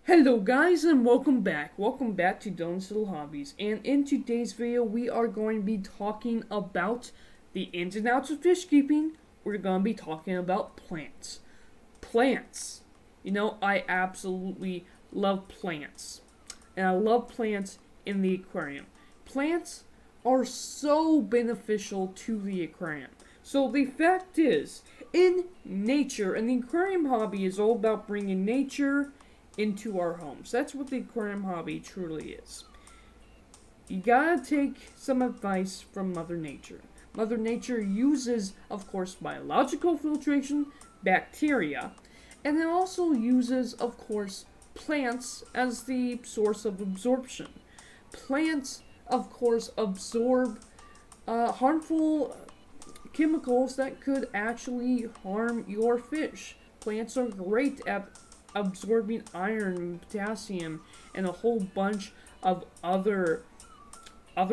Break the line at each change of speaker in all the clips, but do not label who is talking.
Hello guys and welcome back. Welcome back to Dylan's Little Hobbies. And in today's video we are going to be talking about the ins and outs of fish keeping. We're going to be talking about plants. Plants. I absolutely love plants. And I love plants in the aquarium. Plants are so beneficial to the aquarium. So the fact is, in nature, and the aquarium hobby is all about bringing nature into our homes. That's what the aquarium hobby truly is. You gotta take some advice from Mother Nature. Mother Nature uses, of course, biological filtration, bacteria, and it also uses, of course, plants as the source of absorption. Plants, of course, absorb harmful chemicals that could actually harm your fish. Plants are great at absorbing iron, potassium, and a whole bunch of other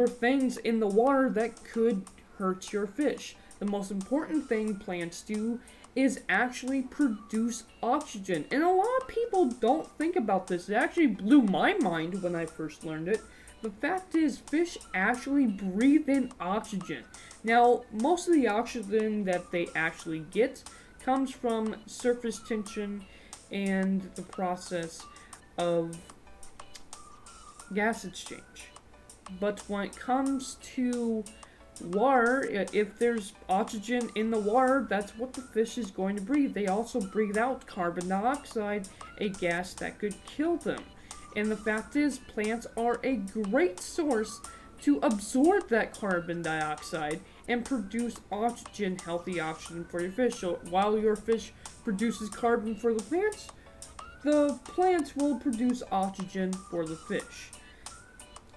things in the water that could hurt your fish. The most important thing plants do is actually produce oxygen. And a lot of people don't think about this. It actually blew my mind when I first learned it. The fact is, fish actually breathe in oxygen. Now, most of the oxygen that they actually get comes from surface tension and the process of gas exchange. But when it comes to water, if there's oxygen in the water, that's what the fish is going to breathe. They also breathe out carbon dioxide, a gas that could kill them. And the fact is, plants are a great source to absorb that carbon dioxide and produce oxygen, healthy oxygen for your fish. So while your fish produces carbon for the plants will produce oxygen for the fish.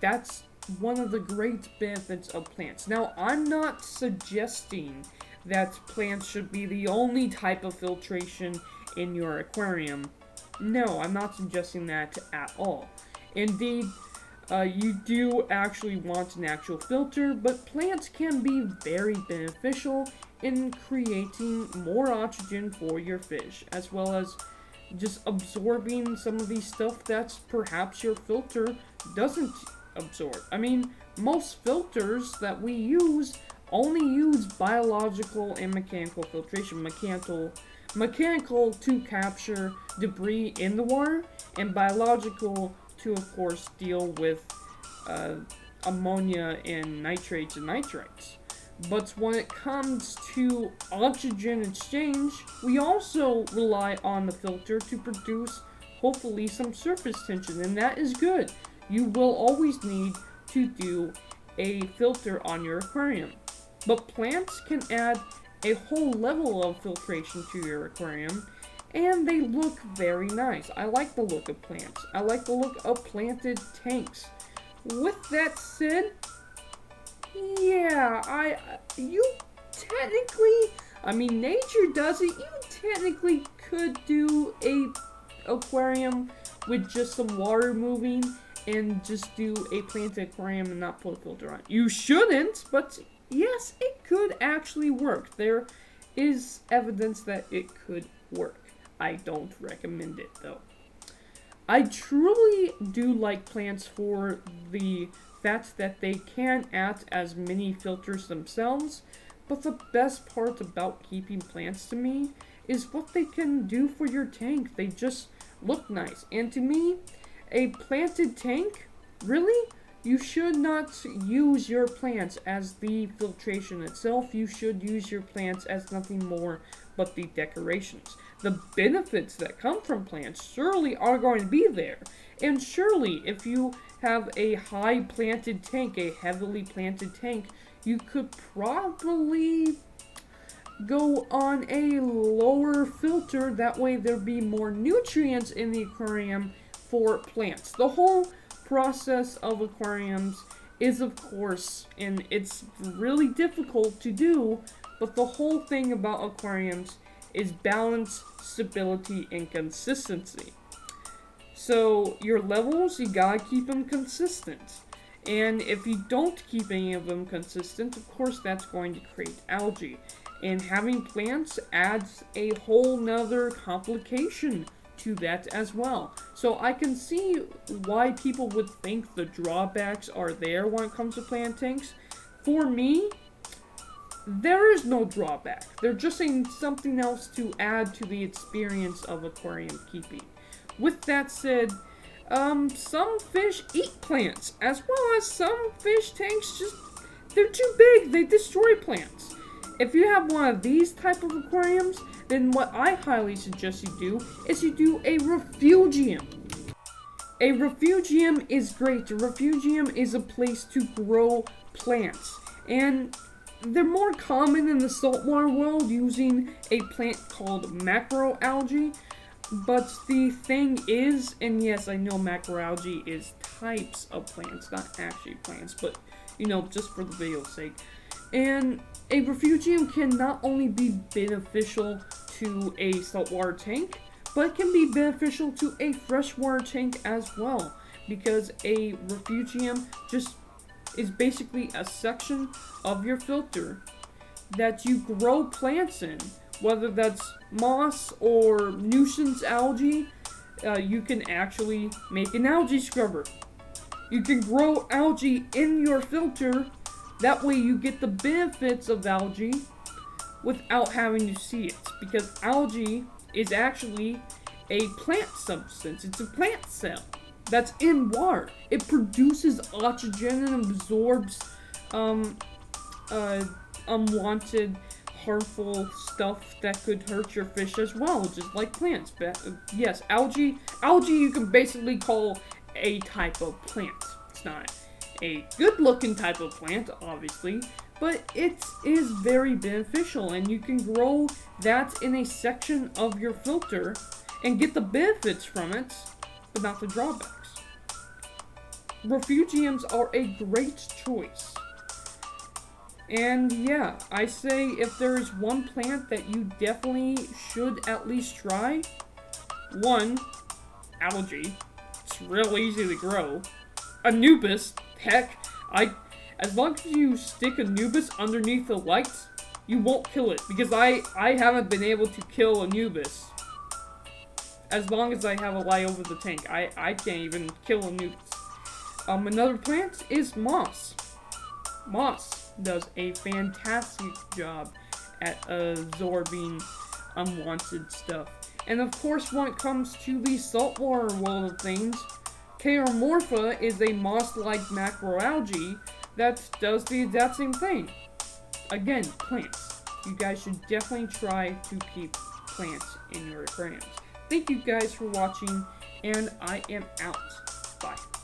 That's one of the great benefits of plants. Now, I'm not suggesting that plants should be the only type of filtration in your aquarium. No, I'm not suggesting that at all. Indeed, you do actually want an actual filter, but plants can be very beneficial in creating more oxygen for your fish, as well as just absorbing some of the stuff that perhaps your filter doesn't absorb. I mean, most filters that we use only use biological and mechanical filtration. Mechanical to capture debris in the water, and biological to, of course, deal with ammonia and nitrates and nitrites. But when it comes to oxygen exchange, we also rely on the filter to produce, hopefully, some surface tension, and that is good. You will always need to do a filter on your aquarium. But plants can add a whole level of filtration to your aquarium, and they look very nice. I like the look of plants. I like the look of planted tanks. With that said, yeah, nature does it. You technically could do a aquarium with just some water moving and just do a planted aquarium and not put a filter on. You shouldn't, but yes, it could actually work. There is evidence that it could work. I don't recommend it though. I truly do like plants for the fact that they can act as mini filters themselves, but the best part about keeping plants to me is what they can do for your tank. They just look nice. And to me, a planted tank, really? You should not use your plants as the filtration itself. You should use your plants as nothing more but the decorations. The benefits that come from plants surely are going to be there. And surely, if you have a high planted tank, a heavily planted tank, you could probably go on a lower filter. That way there'd be more nutrients in the aquarium for plants. The whole process of aquariums is, of course, and it's really difficult to do, but the whole thing about aquariums is balance, stability, and consistency. So your levels, you gotta keep them consistent. And if you don't keep any of them consistent, of course that's going to create algae. And having plants adds a whole nother complication to that as well. So I can see why people would think the drawbacks are there when it comes to plant tanks. For me, there is no drawback. They're just saying something else to add to the experience of aquarium keeping. With that said, some fish eat plants, as well as some fish tanks they're too big, they destroy plants. If you have one of these type of aquariums, then what I highly suggest you do is you do a refugium. A refugium is great. A refugium is a place to grow plants, and they're more common in the saltwater world using a plant called macroalgae. But the thing is, and yes, I know macroalgae is types of plants, not actually plants, but just for the video's sake. And a refugium can not only be beneficial to a saltwater tank, but it can be beneficial to a freshwater tank as well, because a refugium just is basically a section of your filter that you grow plants in, whether that's moss or nuisance algae. You can actually make an algae scrubber. You can grow algae in your filter. That way you get the benefits of algae without having to see it, because algae is actually a plant substance. It's a plant cell that's in water. It produces oxygen and absorbs unwanted, harmful stuff that could hurt your fish as well, just like plants. But yes, algae you can basically call a type of plant. It's not a good-looking type of plant, obviously, but it is very beneficial, and you can grow that in a section of your filter and get the benefits from it, but not the drawbacks. Refugiums are a great choice. And yeah, I say if there is one plant that you definitely should at least try, one, algae. It's real easy to grow. Anubis, heck, as long as you stick Anubis underneath the lights, you won't kill it, because I haven't been able to kill Anubis. As long as I have a light over the tank, I can't even kill Anubis. Another plant is moss. Moss does a fantastic job at absorbing unwanted stuff. And of course, when it comes to the saltwater world of things, Chaeomorpha is a moss-like macroalgae that does the exact same thing. Again, plants. You guys should definitely try to keep plants in your aquariums. Thank you guys for watching, and I am out. Bye.